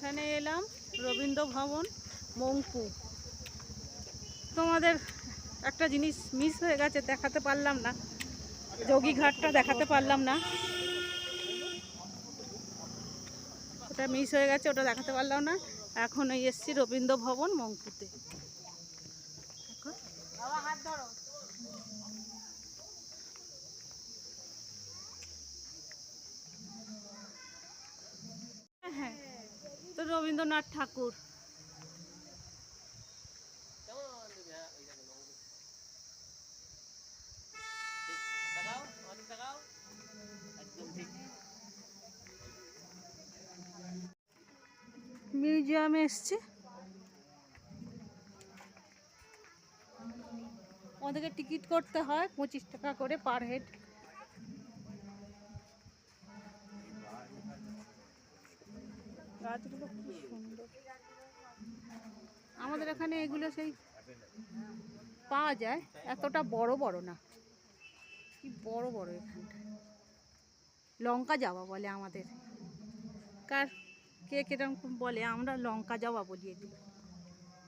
এখানে এলাম রবীন্দ্র ভবন মংপু। তোমাদের একটা জিনিস মিস হয়ে গেছে, দেখাতে পারলাম না, যোগীঘাটটা দেখাতে পারলাম না, ওটা মিস হয়ে গেছে, ওটা দেখাতে পারলাম না। এখন এই এসছি রবীন্দ্র ভবন মংপুতে। হ্যাঁ, তো রবীন্দ্রনাথ ঠাকুর। মিউজিয়ামে এসছে, ওদেরকে টিকিট করতে হয় 25 টাকা করে পার হেড। গাছগুলো খুব সুন্দর, আমাদের এখানে এগুলো সেই পাওয়া যায়, এতটা বড় বড় না, কি বড় বড়। এখানটা লঙ্কা জবা বলে আমাদের, কার কে কিরকম বলে, আমরা লঙ্কা জবা বলি এগুলো।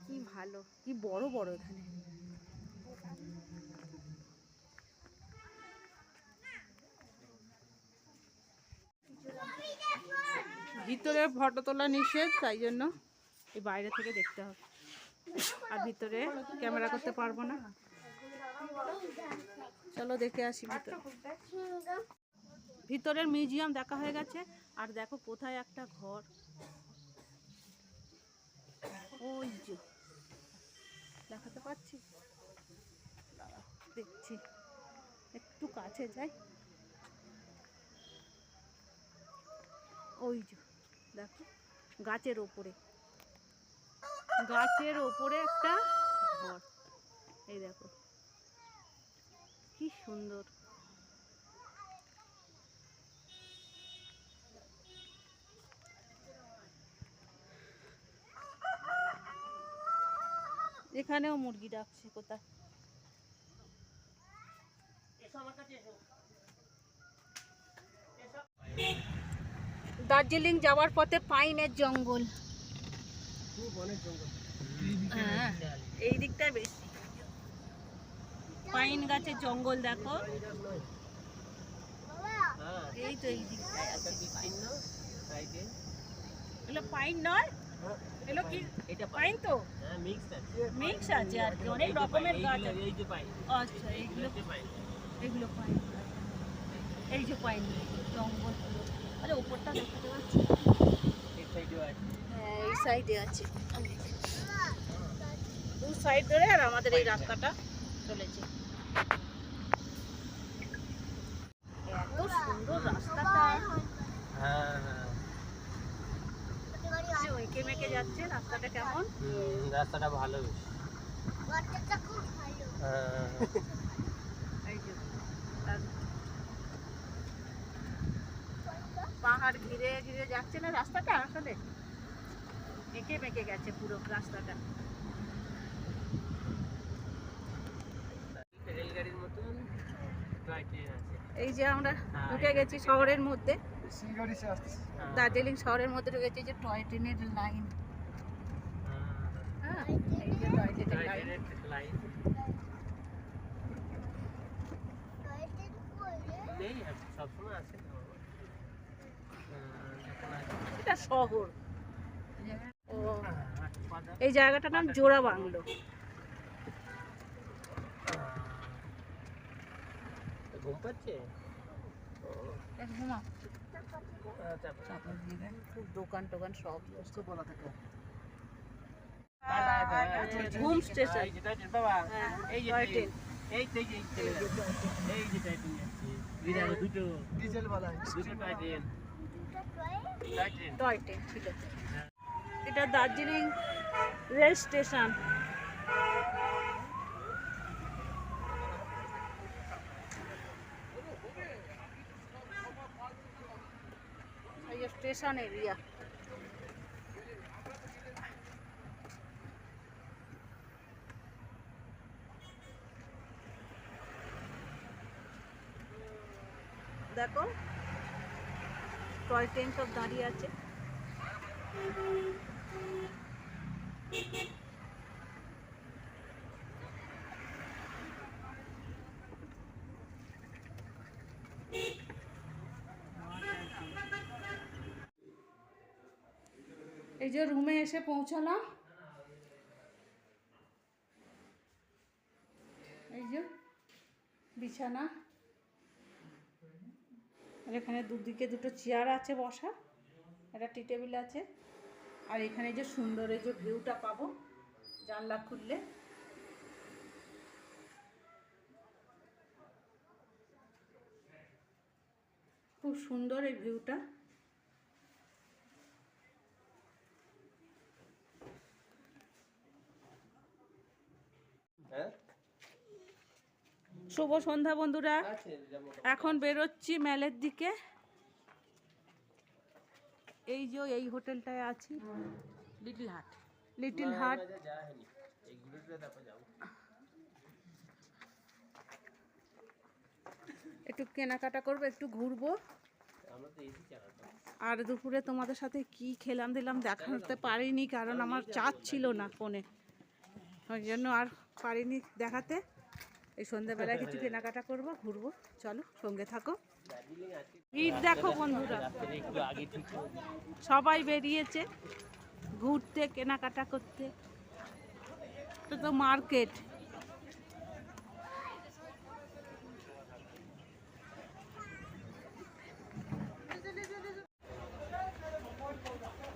কি ভালো, কি বড় বড় এখানে। ভিতরে ফটো তোলা নিষেধ, তাই জন্য এই বাইরে থেকে দেখতে হবে, আর ভিতরে ক্যামেরা করতে পারবো না। চলো দেখে আসি ভিতরে। ভিতরের মিউজিয়াম দেখা হয়ে গেছে, আর দেখো কোথায় একটা ঘর, ওই যে দেখাতে পাচ্ছি, দেখছি একটু কাছে যাই, ওই যে দেখো গাছের ওপরে, গাছের ওপরে একটা ঘর, এই দেখো কি সুন্দর। এখানেও মুরগি ডাকছে কোথায়। দার্জিলিং যাওয়ার পথে পাইনের জঙ্গল, হ্যাঁ এই দিকটায় বেশি পাইন গাছের জঙ্গল, দেখো এই তো এই দিকটায় আছে পাইন। এগুলো পাইন নয়, এগুলো কি এটা পাইন? তো মিক্স আছে আর কি, অনেক রকমের গাছ আছে। আচ্ছা এইগুলো এগুলো পাইন, এই যে পাইন জঙ্গল। আরে উপরটা দেখতে পাচ্ছি, হ্যাঁ এই সাইডে আছে, দু সাইড ধরে আর আমাদের এই রাস্তাটা চলেছে। এত সুন্দর রাস্তাটা, ওইকে মেকে যাচ্ছে রাস্তাটা, কেমন রাস্তাটা ভালো, পাহাড় ঘিরে ঘিরে যাচ্ছে না রাস্তাটা, আসলে এঁকে মেকে গেছে পুরো রাস্তাটা। রেলগাড়ির মতন এই যে আমরা ঢুকে গেছি শহরের মধ্যে, দার্জিলিং শহরের মধ্যে ঢুকেছি, যে টয় ট্রেনের লাইন, হ্যাঁ এই যে টয় ট্রেনের লাইন। এটা শহর, ও এই জায়গাটার নাম জোড়া বাংলো। ঘুম পাচ্ছে, খুব দোকান টোকান সব বলা থাকে। ঘুম স্টেশন বাবা, এই যে এই যে দুটো ডিজেল वाला, দুটো টয় ট্রেন ছিল। এটা দার্জিলিং রেল স্টেশন। ये स्टेशन एरिया, দেখো টয় ট্রেন সব দাঁড়িয়ে আছে। এই যে রুমে এসে পৌঁছালাম, এই যে বিছানা, আর এখানে দুদিকে দুটো চেয়ার আছে বসা, একটা টি টেবিল আছে, আর এখানে যে সুন্দর এই যে ভিউটা পাবো জানলা খুললে, খুব সুন্দর এই ভিউটা। শুভ সন্ধ্যা বন্ধুরা, এখন বেরোচ্ছি মেলের দিকে। এই যে এই হোটেলটায় আছি, লিটল হার্ট। লিটল হার্ট একটু কেনাকাটা করবো, একটু ঘুরবো, আর দুপুরে তোমাদের সাথে কি খেলাম দিলাম দেখাতে পারিনি, কারণ আমার চার্জ ছিল না ফোনে, ওই জন্য আর পারিনি দেখাতে। এই সন্ধ্যাবেলায় কিছু কেনাকাটা করবো, ঘুরবো, চলো সঙ্গে থাকো। ভিড় দেখো বন্ধুরা, সবাই বেরিয়েছে ঘুরতে, কেনাকাটা করতে। এটা তো মার্কেট।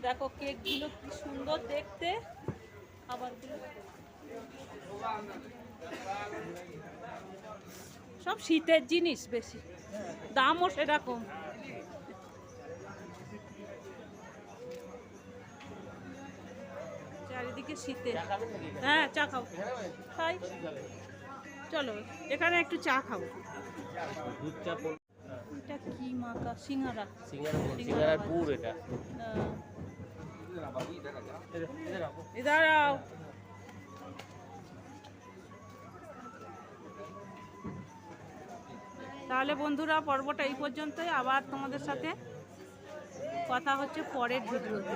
দেখো কেকগুলো কি সুন্দর দেখতে, খাবারগুলো সব শীতের জিনিস, বেশি দামও সেরকম। চারিদিকে শীতে। হ্যাঁ, চা খাও, খাই, চলো এখানে একটু চা খাবো। এটা কি মাখা? সিঙ্গারা। সিঙ্গারার পুর এটা। দাঁড়াও, তাহলে বন্ধুরা পর্বটা এই পর্যন্তই। আবার তোমাদের সাথে কথা হচ্ছে পরের ভিডিওতে।